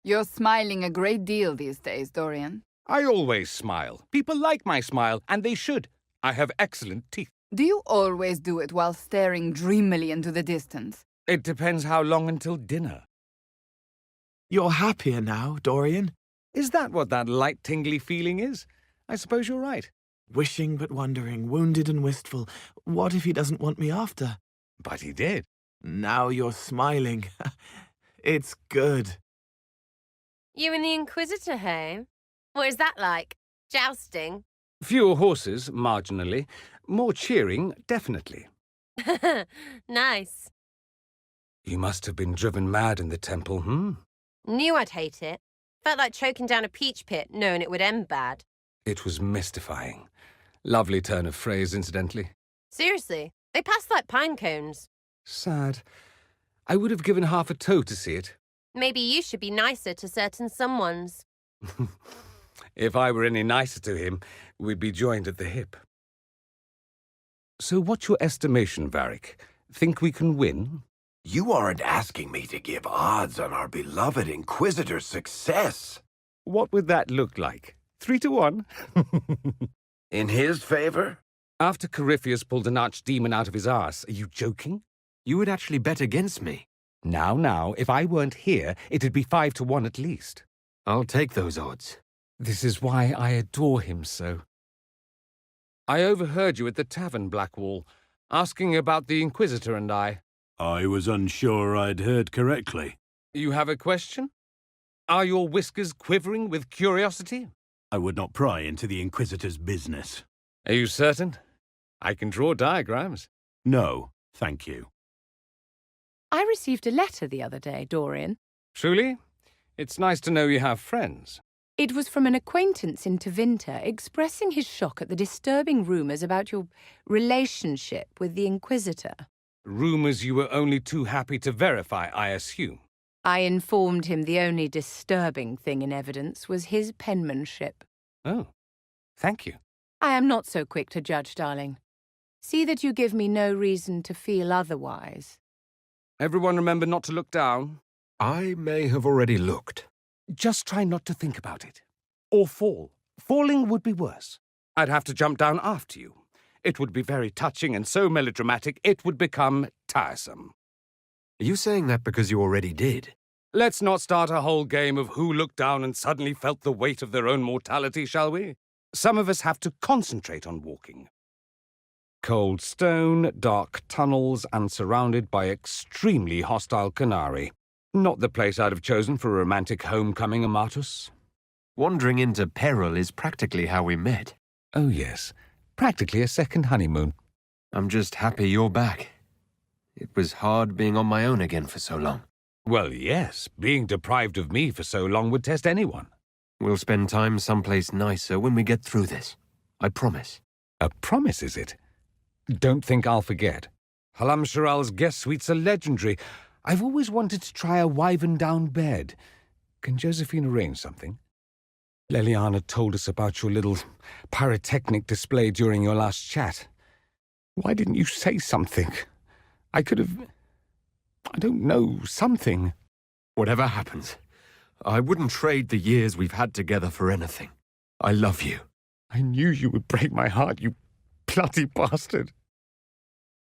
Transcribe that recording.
You're smiling a great deal these days, Dorian. I always smile. People like my smile, and they should. I have excellent teeth. Do you always do it while staring dreamily into the distance? It depends how long until dinner. You're happier now, Dorian. Is that what that light, tingly feeling is? I suppose you're right. Wishing but wondering, wounded and wistful. What if he doesn't want me after? But he did. Now you're smiling. It's good. You and the Inquisitor, hey? What is that like? Jousting? Fewer horses, marginally. More cheering, definitely. Nice. You must have been driven mad in the temple, Knew I'd hate it. Felt like choking down a peach pit, knowing it would end bad. It was mystifying. Lovely turn of phrase, incidentally. Seriously, they passed like pine cones. Sad. I would have given half a toe to see it. Maybe you should be nicer to certain someones. If I were any nicer to him, we'd be joined at the hip. So what's your estimation, Varric? Think we can win? You aren't asking me to give odds on our beloved Inquisitor's success. What would that look like? 3-1? In his favor? After Corypheus pulled an archdemon out of his arse, are you joking? You would actually bet against me. Now, if I weren't here, it'd be 5-1 at least. I'll take those odds. This is why I adore him so. I overheard you at the Tavern, Blackwall, asking about the Inquisitor and I. I was unsure I'd heard correctly. You have a question? Are your whiskers quivering with curiosity? I would not pry into the Inquisitor's business. Are you certain? I can draw diagrams. No, thank you. I received a letter the other day, Dorian. Truly? It's nice to know you have friends. It was from an acquaintance in Tevinter expressing his shock at the disturbing rumours about your relationship with the Inquisitor. Rumours you were only too happy to verify, I assume. I informed him the only disturbing thing in evidence was his penmanship. Oh, thank you. I am not so quick to judge, darling. See that you give me no reason to feel otherwise. Everyone remember not to look down. I may have already looked. Just try not to think about it. Or fall. Falling would be worse. I'd have to jump down after you. It would be very touching and so melodramatic it would become tiresome. Are you saying that because you already did? Let's not start a whole game of who looked down and suddenly felt the weight of their own mortality, shall we? Some of us have to concentrate on walking. Cold stone, dark tunnels, and surrounded by extremely hostile Canari. Not the place I'd have chosen for a romantic homecoming, Amatus. Wandering into peril is practically how we met. Oh yes, practically a second honeymoon. I'm just happy you're back. It was hard being on my own again for so long. Well, yes, being deprived of me for so long would test anyone. We'll spend time someplace nicer when we get through this. I promise. A promise, is it? Don't think I'll forget. Halam Sharal's guest suites are legendary. I've always wanted to try a wyvern-down bed. Can Josephine arrange something? Leliana told us about your little pyrotechnic display during your last chat. Why didn't you say something? I could have... I don't know, something. Whatever happens, I wouldn't trade the years we've had together for anything. I love you. I knew you would break my heart, you bloody bastard.